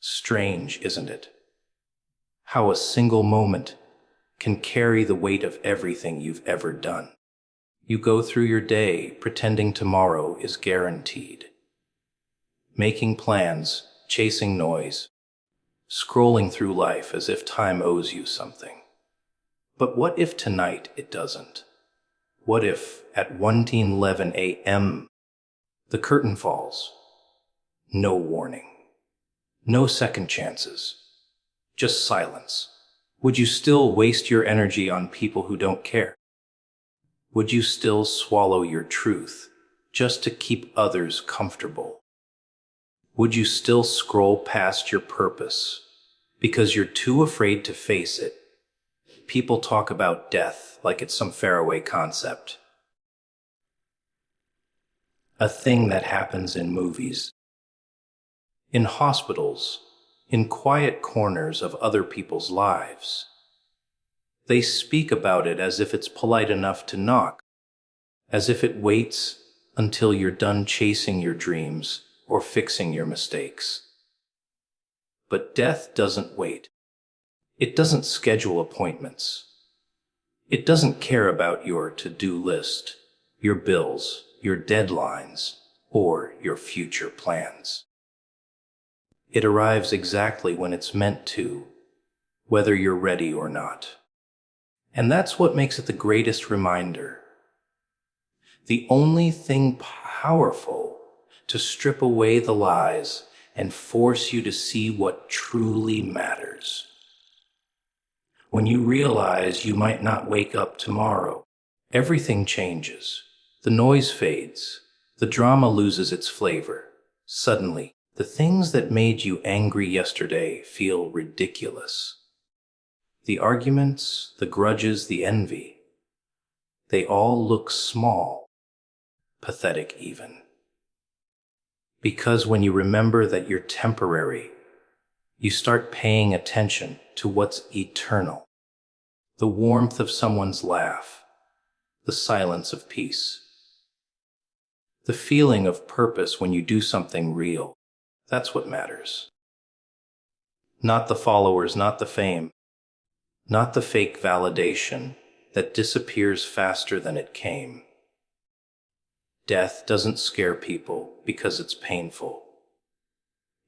Strange, isn't it? How a single moment can carry the weight of everything you've ever done. You go through your day pretending tomorrow is guaranteed. Making plans, chasing noise, scrolling through life as if time owes you something. But what if tonight it doesn't? What if at 1:11 a.m. the curtain falls? No warning. No second chances. Just silence. Would you still waste your energy on people who don't care? Would you still swallow your truth just to keep others comfortable? Would you still scroll past your purpose because you're too afraid to face it? People talk about death like it's some faraway concept. A thing that happens in movies, in hospitals, in quiet corners of other people's lives. They speak about it as if it's polite enough to knock, as if it waits until you're done chasing your dreams or fixing your mistakes. But death doesn't wait. It doesn't schedule appointments. It doesn't care about your to-do list, your bills, your deadlines, or your future plans. It arrives exactly when it's meant to, whether you're ready or not. And that's what makes it the greatest reminder. The only thing powerful to strip away the lies and force you to see what truly matters. When you realize you might not wake up tomorrow, everything changes. The noise fades. The drama loses its flavor. Suddenly, the things that made you angry yesterday feel ridiculous. The arguments, the grudges, the envy, they all look small, pathetic even. Because when you remember that you're temporary, you start paying attention to what's eternal. The warmth of someone's laugh, the silence of peace, the feeling of purpose when you do something real. That's what matters. Not the followers, not the fame, not the fake validation that disappears faster than it came. Death doesn't scare people because it's painful.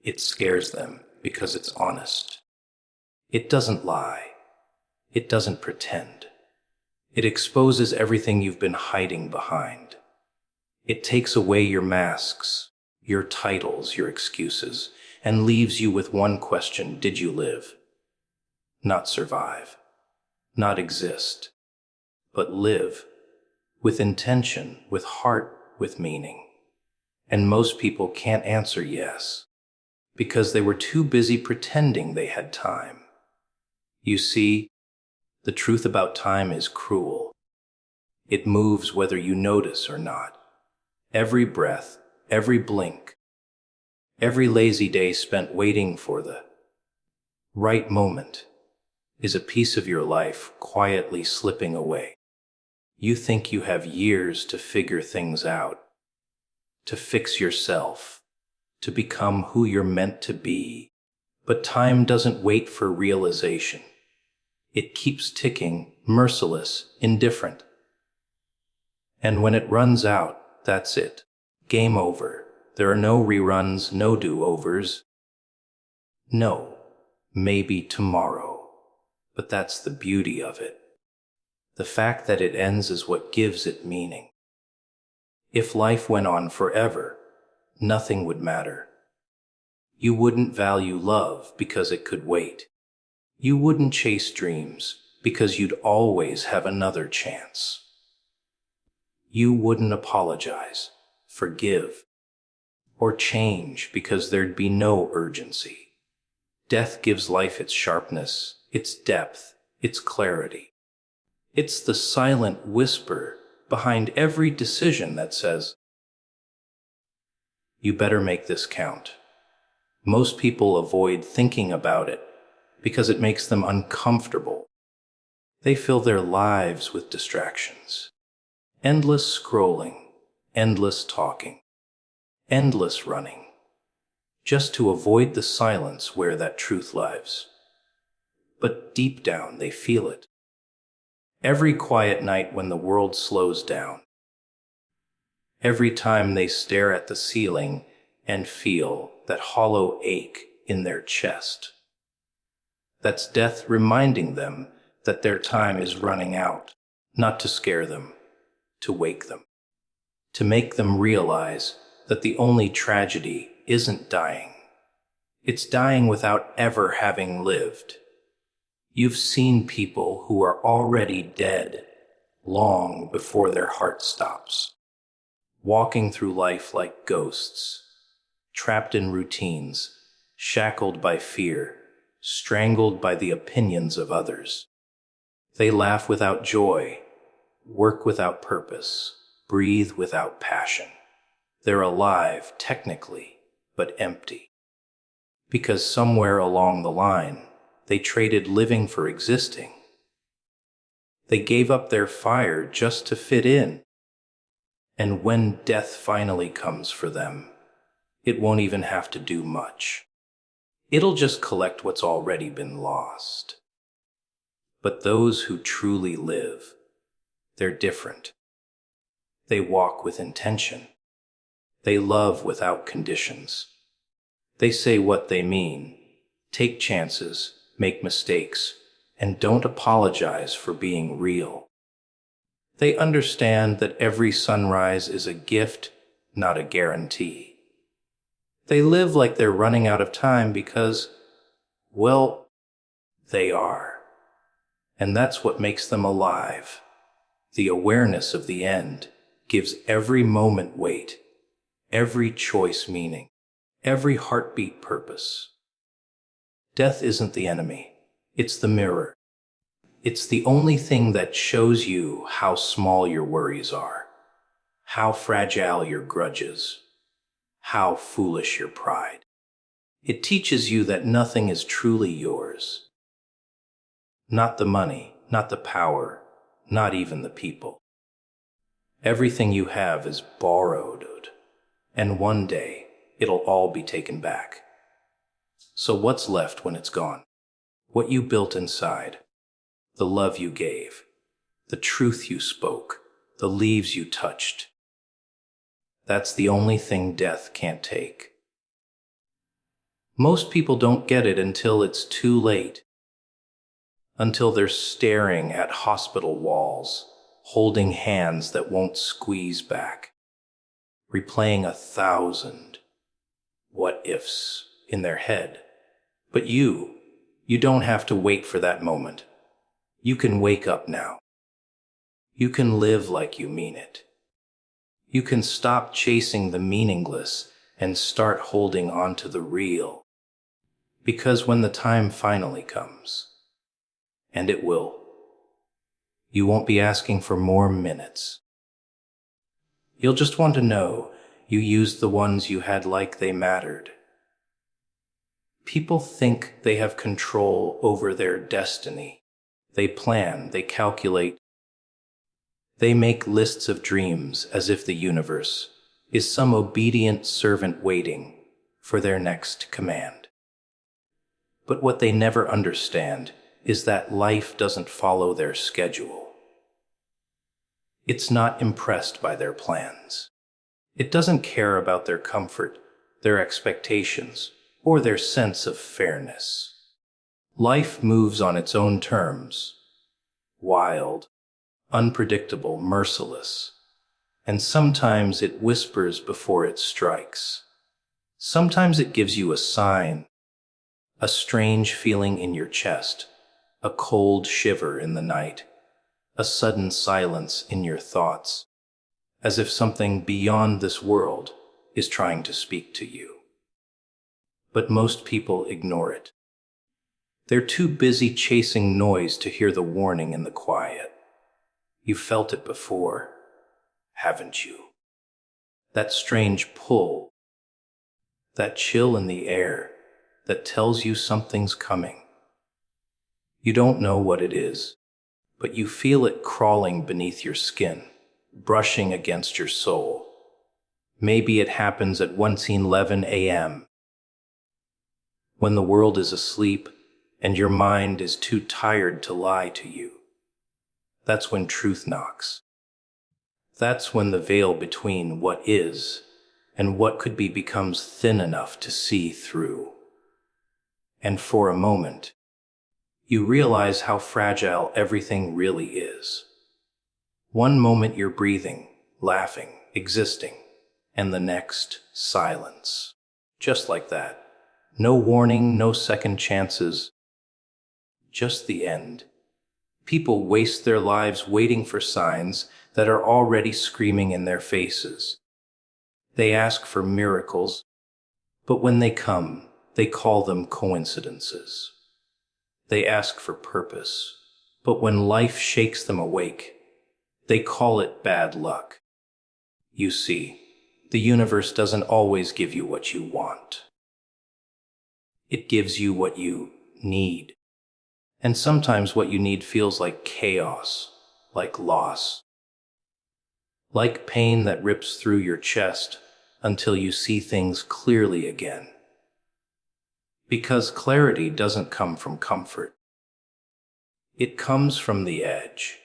It scares them because it's honest. It doesn't lie. It doesn't pretend. It exposes everything you've been hiding behind. It takes away your masks, your titles, your excuses, and leaves you with one question: did you live? Not survive, not exist, but live, with intention, with heart, with meaning. And most people can't answer yes, because they were too busy pretending they had time. You see, the truth about time is cruel. It moves whether you notice or not. Every breath, every blink, every lazy day spent waiting for the right moment is a piece of your life quietly slipping away. You think you have years to figure things out, to fix yourself, to become who you're meant to be. But time doesn't wait for realization. It keeps ticking, merciless, indifferent. And when it runs out, that's it. Game over. There are no reruns, no do-overs. No, maybe tomorrow. But that's the beauty of it. The fact that it ends is what gives it meaning. If life went on forever, nothing would matter. You wouldn't value love because it could wait. You wouldn't chase dreams because you'd always have another chance. You wouldn't apologize, forgive, or change because there'd be no urgency. Death gives life its sharpness, its depth, its clarity. It's the silent whisper behind every decision that says, you better make this count. Most people avoid thinking about it because it makes them uncomfortable. They fill their lives with distractions. Endless scrolling, endless talking, endless running. just to avoid the silence where that truth lives. But deep down, they feel it. Every quiet night when the world slows down. Every time they stare at the ceiling and feel that hollow ache in their chest. That's death reminding them that their time is running out, not to scare them, to wake them, to make them realize that the only tragedy isn't dying. It's dying without ever having lived. You've seen people who are already dead long before their heart stops, walking through life like ghosts, trapped in routines, shackled by fear, strangled by the opinions of others. They laugh without joy, work without purpose, breathe without passion. They're alive, technically, but empty. Because somewhere along the line, they traded living for existing. They gave up their fire just to fit in. And when death finally comes for them, it won't even have to do much. It'll just collect what's already been lost. But those who truly live, they're different. They walk with intention. They love without conditions. They say what they mean, take chances, make mistakes, and don't apologize for being real. They understand that every sunrise is a gift, not a guarantee. They live like they're running out of time because, well, they are. And that's what makes them alive. The awareness of the end gives every moment weight, every choice meaning, every heartbeat purpose. Death isn't the enemy, it's the mirror. It's the only thing that shows you how small your worries are, how fragile your grudges, how foolish your pride. It teaches you that nothing is truly yours. Not the money, not the power, not even the people. Everything you have is borrowed, and one day it'll all be taken back. So what's left when it's gone? What you built inside, the love you gave, the truth you spoke, the leaves you touched. That's the only thing death can't take. Most people don't get it until it's too late, until they're staring at hospital walls, holding hands that won't squeeze back, replaying 1,000 what-ifs in their head. But you don't have to wait for that moment. You can wake up now. You can live like you mean it. You can stop chasing the meaningless and start holding on to the real. Because when the time finally comes, and it will, you won't be asking for more minutes. You'll just want to know you used the ones you had like they mattered. People think they have control over their destiny. They plan, they calculate. They make lists of dreams as if the universe is some obedient servant waiting for their next command. But what they never understand is that life doesn't follow their schedule. It's not impressed by their plans. It doesn't care about their comfort, their expectations, or their sense of fairness. Life moves on its own terms, wild, unpredictable, merciless, and sometimes it whispers before it strikes. Sometimes it gives you a sign, a strange feeling in your chest, a cold shiver in the night, a sudden silence in your thoughts, as if something beyond this world is trying to speak to you. But most people ignore it. They're too busy chasing noise to hear the warning in the quiet. You've felt it before, haven't you? That strange pull, that chill in the air that tells you something's coming. You don't know what it is, but you feel it crawling beneath your skin, brushing against your soul. Maybe it happens at 1:11 a.m., when the world is asleep and your mind is too tired to lie to you. That's when truth knocks. That's when the veil between what is and what could be becomes thin enough to see through. And for a moment, you realize how fragile everything really is. One moment you're breathing, laughing, existing, and the next, silence. Just like that. No warning, no second chances. Just the end. People waste their lives waiting for signs that are already screaming in their faces. They ask for miracles, but when they come, they call them coincidences. They ask for purpose, but when life shakes them awake, they call it bad luck. You see, the universe doesn't always give you what you want. It gives you what you need. And sometimes what you need feels like chaos, like loss, like pain that rips through your chest until you see things clearly again. Because clarity doesn't come from comfort. It comes from the edge,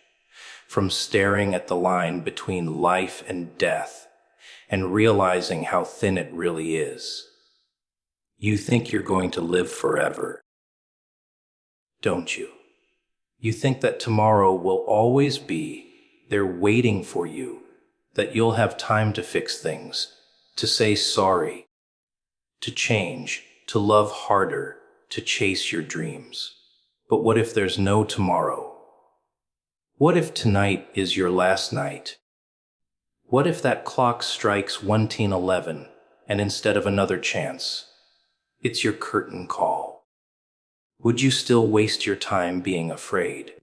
from staring at the line between life and death and realizing how thin it really is. You think you're going to live forever, don't you? You think that tomorrow will always be there waiting for you, that you'll have time to fix things, to say sorry, to change, to love harder, to chase your dreams. But what if there's no tomorrow? What if tonight is your last night? What if that clock strikes 11:11 and instead of another chance, it's your curtain call? Would you still waste your time being afraid?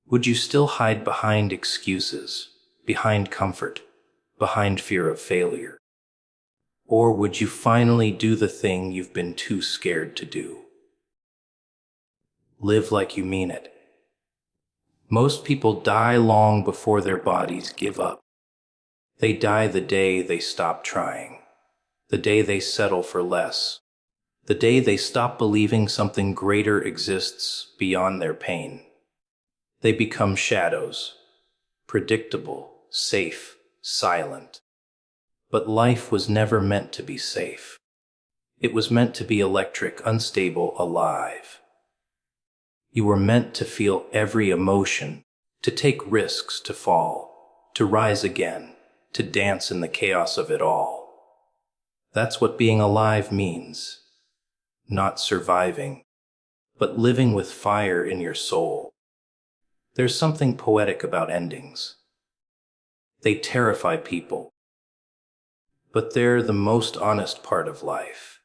Would you still hide behind excuses, behind comfort, behind fear of failure? Or would you finally do the thing you've been too scared to do? Live like you mean it. Most people die long before their bodies give up. They die the day they stop trying, the day they settle for less, the day they stop believing something greater exists beyond their pain. They become shadows, predictable, safe, silent. But life was never meant to be safe. It was meant to be electric, unstable, alive. You were meant to feel every emotion, to take risks, to fall, to rise again, to dance in the chaos of it all. That's what being alive means. Not surviving, but living with fire in your soul. There's something poetic about endings. They terrify people, but they're the most honest part of life.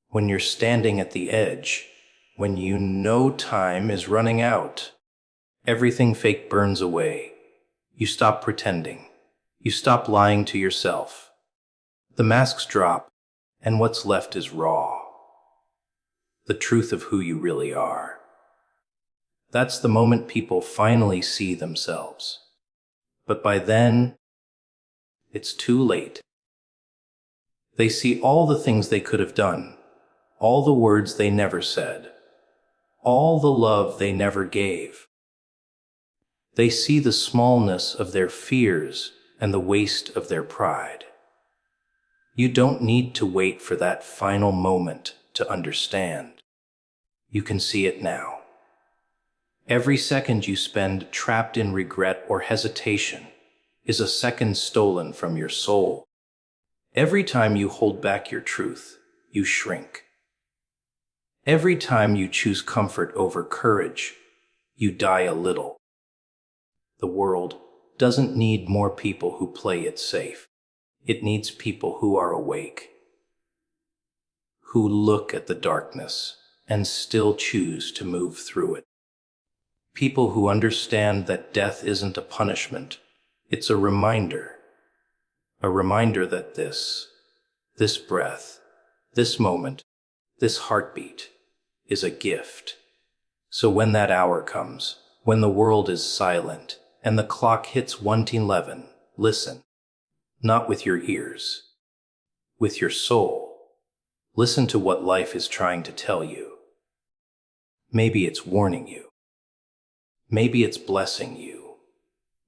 When you're standing at the edge, when you know time is running out, everything fake burns away. You stop pretending. You stop lying to yourself. The masks drop, and what's left is raw. The truth of who you really are. That's the moment people finally see themselves. But by then, it's too late. They see all the things they could have done, all the words they never said, all the love they never gave. They see the smallness of their fears and the waste of their pride. You don't need to wait for that final moment to understand. You can see it now. Every second you spend trapped in regret or hesitation is a second stolen from your soul. Every time you hold back your truth, you shrink. Every time you choose comfort over courage, you die a little. The world doesn't need more people who play it safe. It needs people who are awake, who look at the darkness and still choose to move through it. People who understand that death isn't a punishment, it's a reminder that this breath, this moment, this heartbeat is a gift. So when that hour comes, when the world is silent and the clock hits 11:11, listen, not with your ears, with your soul. Listen to what life is trying to tell you. Maybe it's warning you. Maybe it's blessing you.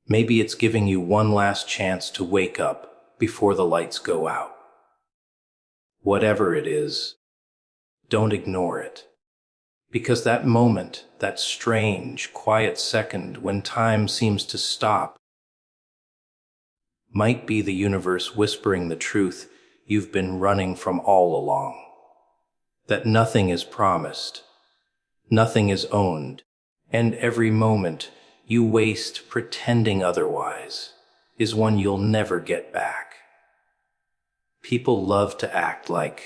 Maybe it's giving you one last chance to wake up before the lights go out. Whatever it is, don't ignore it. Because that moment, that strange, quiet second when time seems to stop, might be the universe whispering the truth you've been running from all along. That nothing is promised, nothing is owned, and every moment you waste pretending otherwise is one you'll never get back. People love to act like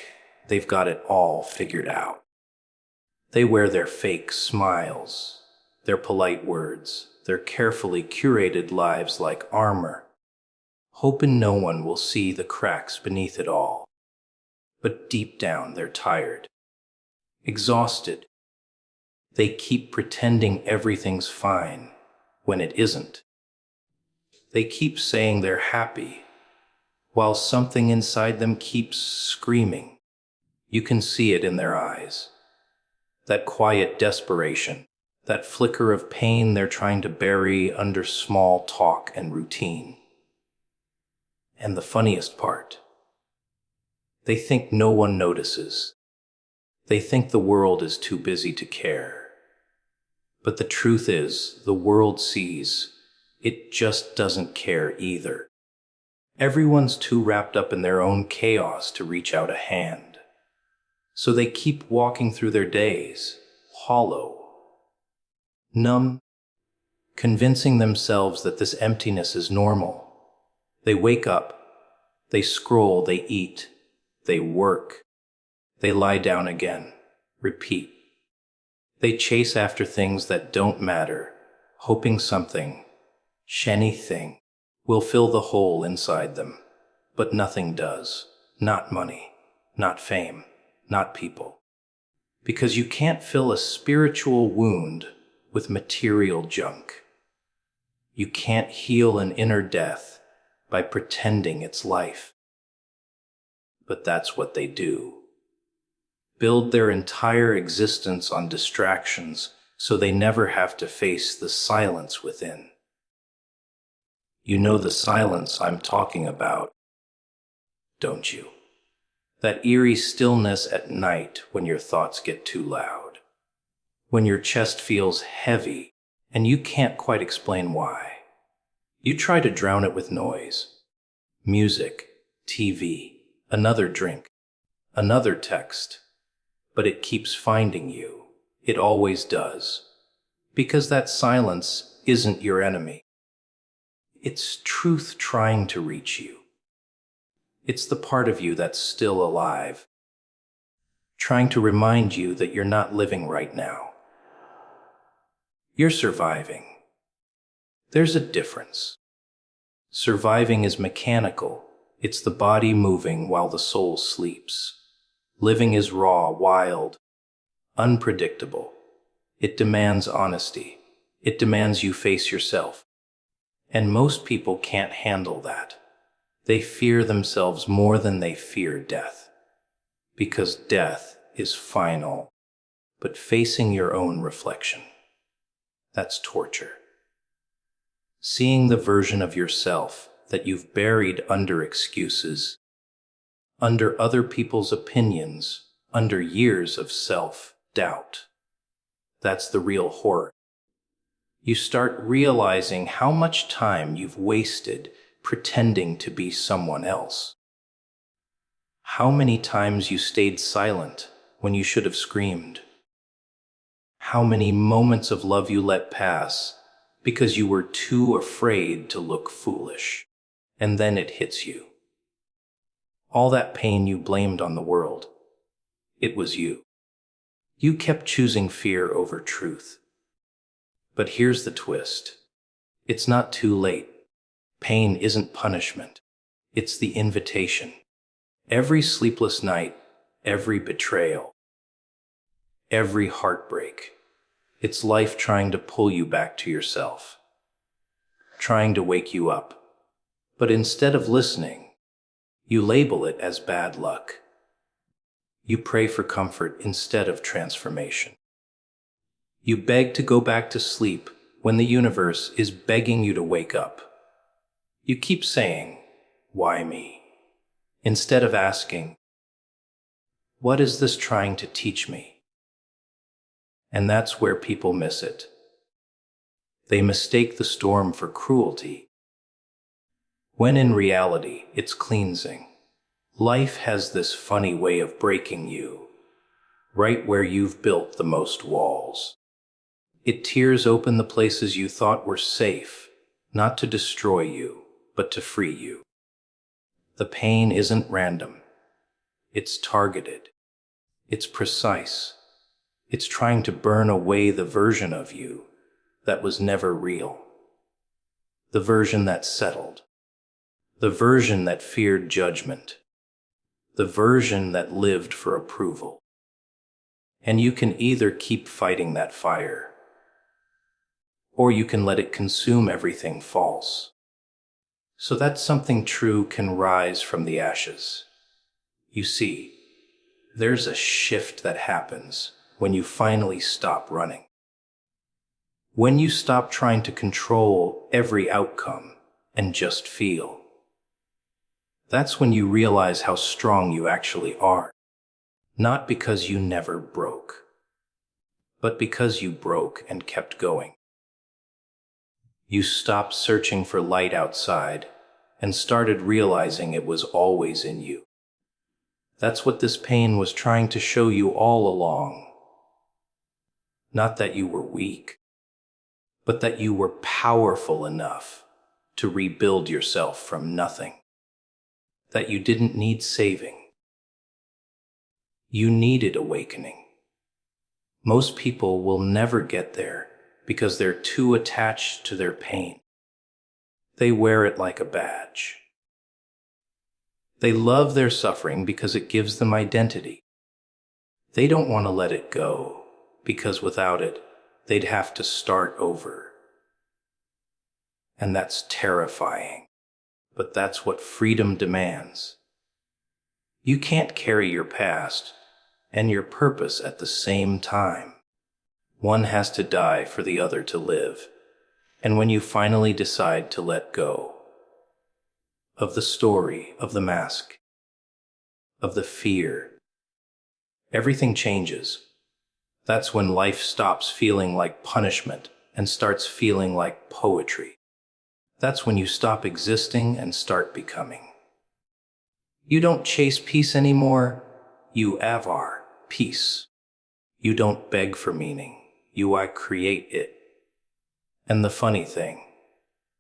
they've got it all figured out. They wear their fake smiles, their polite words, their carefully curated lives like armor, hoping no one will see the cracks beneath it all. But deep down they're tired, exhausted. They keep pretending everything's fine when it isn't. They keep saying they're happy, while something inside them keeps screaming. You can see it in their eyes. That quiet desperation, that flicker of pain they're trying to bury under small talk and routine. And the funniest part, they think no one notices. They think the world is too busy to care. But the truth is, the world sees. It just doesn't care either. Everyone's too wrapped up in their own chaos to reach out a hand. So they keep walking through their days, hollow, numb, convincing themselves that this emptiness is normal. They wake up, they scroll, they eat, they work, they lie down again, repeat. They chase after things that don't matter, hoping something, shiny thing, will fill the hole inside them. But nothing does. Not money, not fame, not people. Because you can't fill a spiritual wound with material junk. You can't heal an inner death by pretending it's life. But that's what they do. Build their entire existence on distractions so they never have to face the silence within. You know the silence I'm talking about, don't you? That eerie stillness at night when your thoughts get too loud. When your chest feels heavy and you can't quite explain why. You try to drown it with noise. Music, TV, another drink, another text. But it keeps finding you. It always does. Because that silence isn't your enemy. It's truth trying to reach you. It's the part of you that's still alive, trying to remind you that you're not living right now. You're surviving. There's a difference. Surviving is mechanical. It's the body moving while the soul sleeps. Living is raw, wild, unpredictable. It demands honesty. It demands you face yourself. And most people can't handle that. They fear themselves more than they fear death. Because death is final. But facing your own reflection, that's torture. Seeing the version of yourself that you've buried under excuses, under other people's opinions, under years of self-doubt. That's the real horror. You start realizing how much time you've wasted pretending to be someone else. How many times you stayed silent when you should have screamed. How many moments of love you let pass because you were too afraid to look foolish. And then it hits you. All that pain you blamed on the world. It was you. You kept choosing fear over truth. But here's the twist. It's not too late. Pain isn't punishment. It's the invitation. Every sleepless night, every betrayal, every heartbreak, it's life trying to pull you back to yourself, trying to wake you up. But instead of listening, you label it as bad luck. You pray for comfort instead of transformation. You beg to go back to sleep when the universe is begging you to wake up. You keep saying, "Why me?" instead of asking, "What is this trying to teach me?" And that's where people miss it. They mistake the storm for cruelty, when in reality it's cleansing. Life has this funny way of breaking you, right where you've built the most walls. It tears open the places you thought were safe, not to destroy you, but to free you. The pain isn't random. It's targeted. It's precise. It's trying to burn away the version of you that was never real. The version that settled. The version that feared judgment. The version that lived for approval. And you can either keep fighting that fire, or you can let it consume everything false, so that something true can rise from the ashes. You see, there's a shift that happens when you finally stop running. When you stop trying to control every outcome and just feel. That's when you realize how strong you actually are. Not because you never broke, but because you broke and kept going. You stopped searching for light outside and started realizing it was always in you. That's what this pain was trying to show you all along. Not that you were weak, but that you were powerful enough to rebuild yourself from nothing. That you didn't need saving. You needed awakening. Most people will never get there because they're too attached to their pain. They wear it like a badge. They love their suffering because it gives them identity. They don't want to let it go because without it, they'd have to start over. And that's terrifying, but that's what freedom demands. You can't carry your past and your purpose at the same time. One has to die for the other to live. And when you finally decide to let go of the story, of the mask, of the fear, everything changes. That's when life stops feeling like punishment and starts feeling like poetry. That's when you stop existing and start becoming. You don't chase peace anymore. You avar, peace. You don't beg for meaning. You create it. And the funny thing,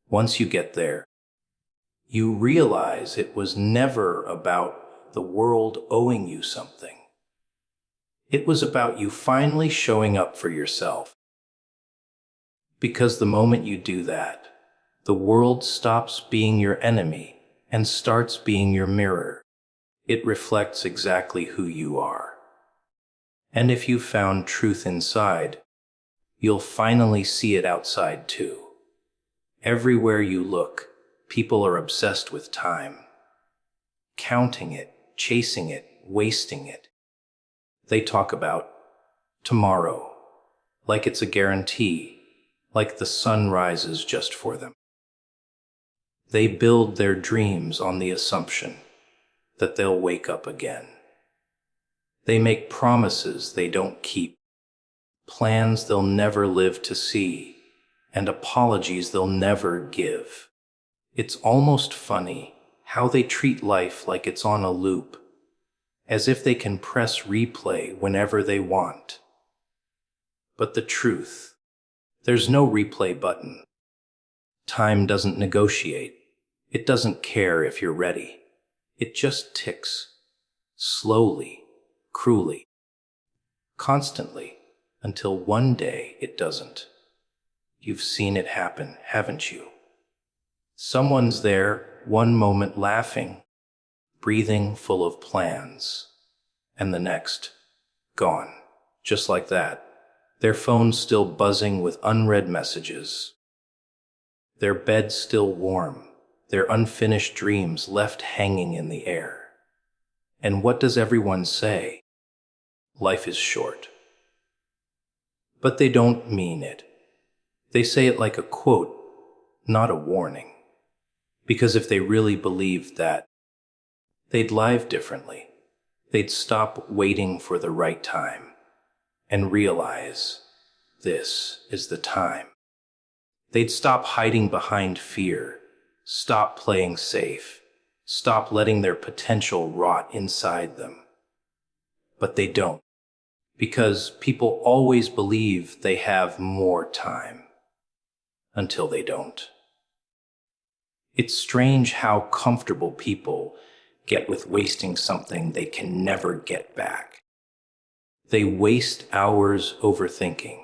once you get there, you realize it was never about the world owing you something. It was about you finally showing up for yourself. Because the moment you do that, the world stops being your enemy and starts being your mirror. It reflects exactly who you are. And if you found truth inside, you'll finally see it outside too. Everywhere you look, people are obsessed with time. Counting it, chasing it, wasting it. They talk about tomorrow, like it's a guarantee, like the sun rises just for them. They build their dreams on the assumption that they'll wake up again. They make promises they don't keep, plans they'll never live to see, and apologies they'll never give. It's almost funny how they treat life like it's on a loop, as if they can press replay whenever they want. But the truth, there's no replay button. Time doesn't negotiate. It doesn't care if you're ready. It just ticks, slowly, cruelly, constantly, until one day it doesn't. You've seen it happen, haven't you? Someone's there, one moment laughing, breathing, full of plans, and the next, gone, just like that. Their phones still buzzing with unread messages. Their bed still warm, their unfinished dreams left hanging in the air. And what does everyone say? Life is short. But they don't mean it. They say it like a quote, not a warning. Because if they really believed that, they'd live differently. They'd stop waiting for the right time and realize this is the time. They'd stop hiding behind fear, stop playing safe, stop letting their potential rot inside them. But they don't, because people always believe they have more time until they don't. It's strange how comfortable people get with wasting something they can never get back. They waste hours overthinking,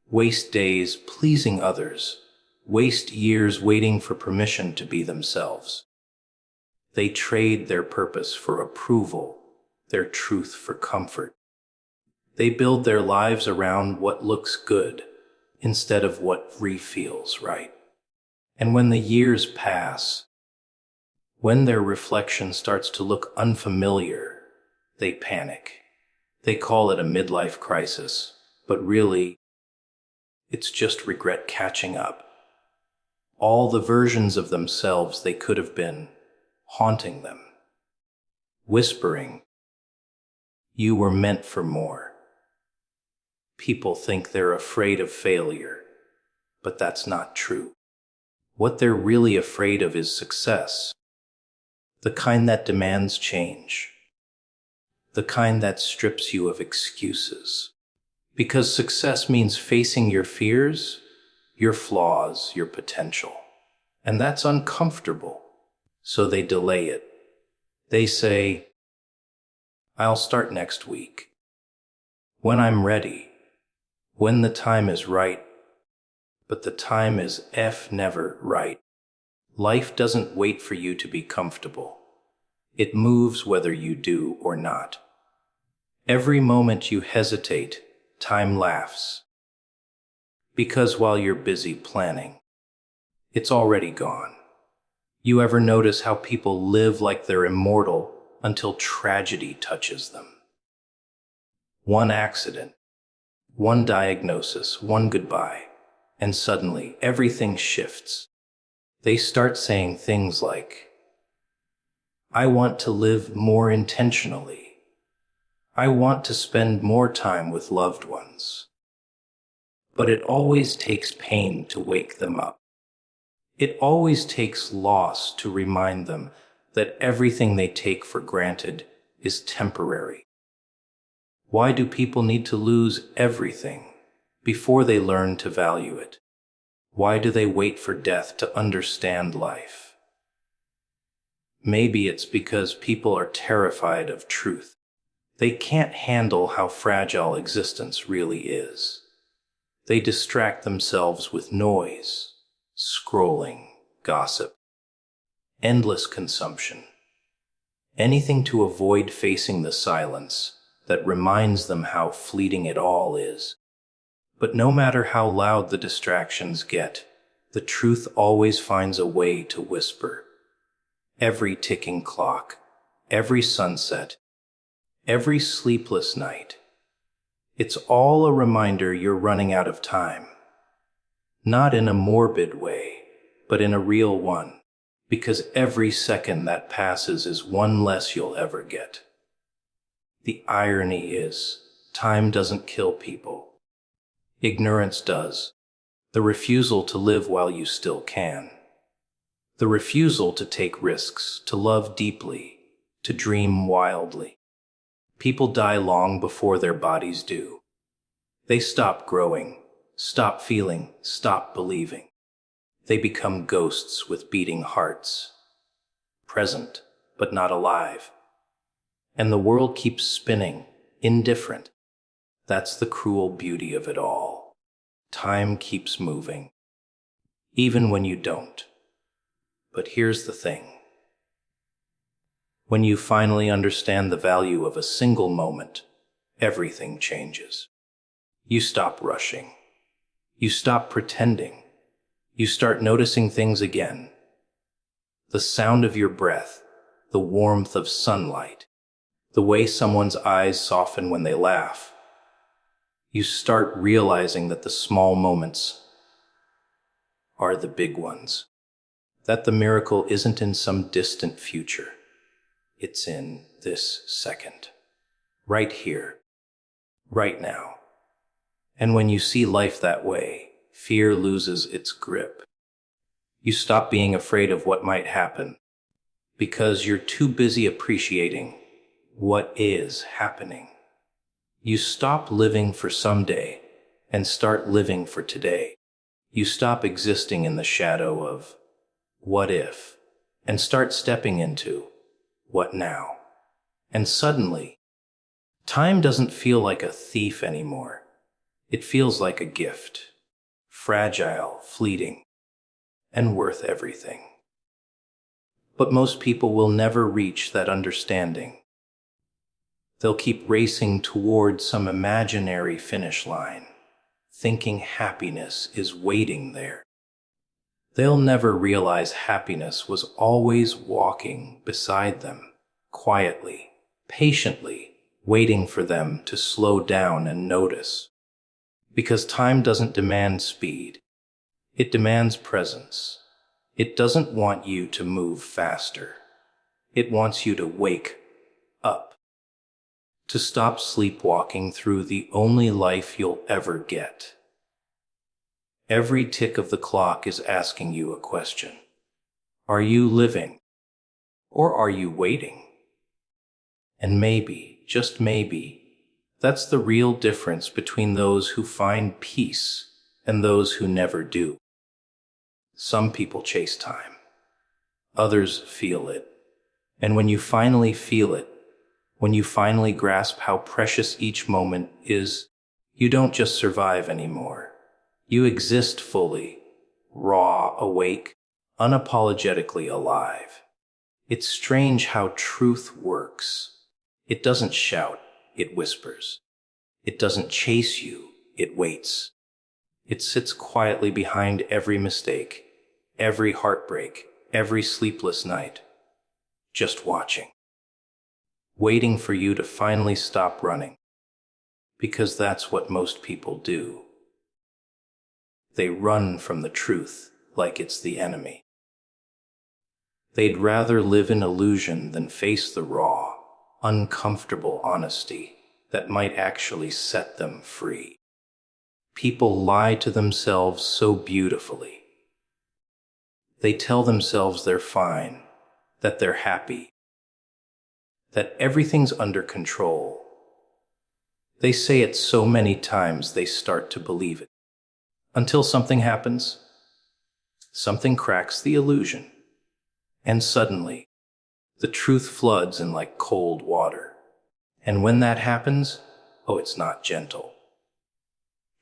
waste days pleasing others, waste years waiting for permission to be themselves. They trade their purpose for approval, their truth for comfort. They build their lives around what looks good instead of what feels right. And when the years pass, when their reflection starts to look unfamiliar, they panic. They call it a midlife crisis, but really, it's just regret catching up. All the versions of themselves they could have been, haunting them, whispering, "You were meant for more." People think they're afraid of failure, but that's not true. What they're really afraid of is success, the kind that demands change, the kind that strips you of excuses. Because success means facing your fears, your flaws, your potential. And that's uncomfortable, so they delay it. They say, "I'll start next week. When I'm ready. When the time is right." But the time is never right. Life doesn't wait for you to be comfortable. It moves whether you do or not. Every moment you hesitate, time laughs. Because while you're busy planning, it's already gone. You ever notice how people live like they're immortal until tragedy touches them? One accident, one diagnosis, one goodbye, and suddenly everything shifts. They start saying things like, "I want to live more intentionally. I want to spend more time with loved ones." But it always takes pain to wake them up. It always takes loss to remind them that everything they take for granted is temporary. Why do people need to lose everything before they learn to value it? Why do they wait for death to understand life? Maybe it's because people are terrified of truth. They can't handle how fragile existence really is. They distract themselves with noise, scrolling, gossip, endless consumption, anything to avoid facing the silence that reminds them how fleeting it all is. But no matter how loud the distractions get, the truth always finds a way to whisper. Every ticking clock, every sunset, every sleepless night, it's all a reminder you're running out of time. Not in a morbid way, but in a real one, because every second that passes is one less you'll ever get. The irony is, time doesn't kill people. Ignorance does. The refusal to live while you still can. The refusal to take risks, to love deeply, to dream wildly. People die long before their bodies do. They stop growing, stop feeling, stop believing. They become ghosts with beating hearts, present but not alive. And the world keeps spinning, indifferent. That's the cruel beauty of it all. Time keeps moving, even when you don't. But here's the thing. When you finally understand the value of a single moment, everything changes. You stop rushing. You stop pretending. You start noticing things again. The sound of your breath, the warmth of sunlight, the way someone's eyes soften when they laugh. You start realizing that the small moments are the big ones. That the miracle isn't in some distant future. It's in this second. Right here. Right now. And when you see life that way, fear loses its grip. You stop being afraid of what might happen because you're too busy appreciating what is happening. You stop living for someday and start living for today. You stop existing in the shadow of what if and start stepping into what now. And suddenly, time doesn't feel like a thief anymore. It feels like a gift, fragile, fleeting, and worth everything. But most people will never reach that understanding. They'll keep racing toward some imaginary finish line, thinking happiness is waiting there. They'll never realize happiness was always walking beside them, quietly, patiently, waiting for them to slow down and notice. Because time doesn't demand speed. It demands presence. It doesn't want you to move faster. It wants you to wake up. To stop sleepwalking through the only life you'll ever get. Every tick of the clock is asking you a question. Are you living? Or are you waiting? And maybe, just maybe, that's the real difference between those who find peace and those who never do. Some people chase time. Others feel it. And when you finally feel it, when you finally grasp how precious each moment is, you don't just survive anymore. You exist fully, raw, awake, unapologetically alive. It's strange how truth works. It doesn't shout, it whispers. It doesn't chase you, it waits. It sits quietly behind every mistake, every heartbreak, every sleepless night, just watching. Waiting for you to finally stop running. Because that's what most people do. They run from the truth like it's the enemy. They'd rather live in illusion than face the raw, uncomfortable honesty that might actually set them free. People lie to themselves so beautifully. They tell themselves they're fine, that they're happy, that everything's under control. They say it so many times they start to believe it. Until something happens, something cracks the illusion, and suddenly, the truth floods in like cold water. And when that happens, oh, it's not gentle.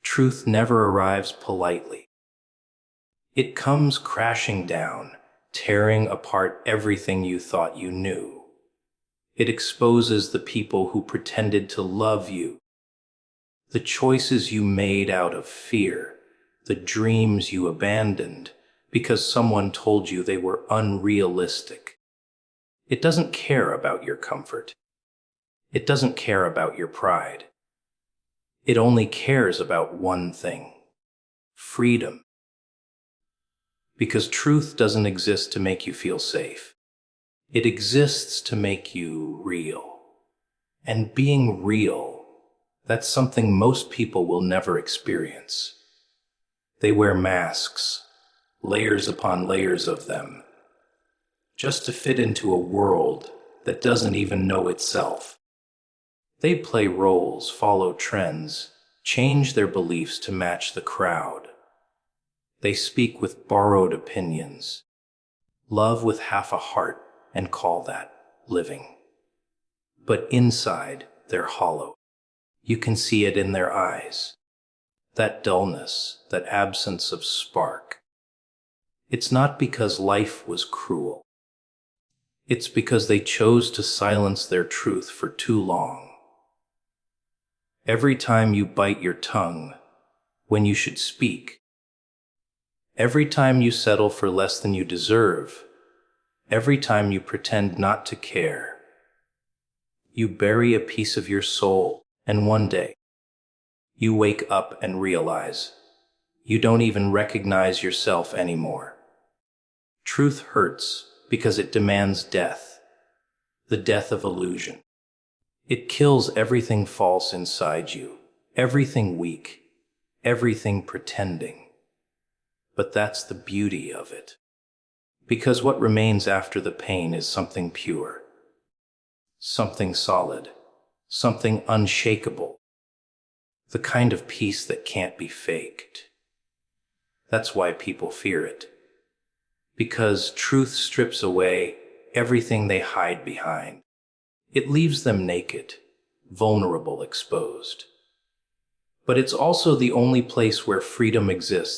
Truth never arrives politely. It comes crashing down, tearing apart everything you thought you knew. It exposes the people who pretended to love you, the choices you made out of fear, the dreams you abandoned because someone told you they were unrealistic. It doesn't care about your comfort. It doesn't care about your pride. It only cares about one thing: freedom. Because truth doesn't exist to make you feel safe. It exists to make you real. And being real, that's something most people will never experience. They wear masks, layers upon layers of them, just to fit into a world that doesn't even know itself. They play roles, follow trends, change their beliefs to match the crowd. They speak with borrowed opinions, love with half a heart, and call that living. But inside, they're hollow. You can see it in their eyes. That dullness, that absence of spark. It's not because life was cruel. It's because they chose to silence their truth for too long. Every time you bite your tongue when you should speak, every time you settle for less than you deserve, every time you pretend not to care, You bury a piece of your soul, and one day, you wake up and realize you don't even recognize yourself anymore. Truth hurts because it demands death, the death of illusion. It kills everything false inside you, everything weak, everything pretending. But that's the beauty of it. Because what remains after the pain is something pure, something solid, something unshakable, the kind of peace that can't be faked. That's why people fear it. Because truth strips away everything they hide behind. It leaves them naked, vulnerable, exposed. But it's also the only place where freedom exists.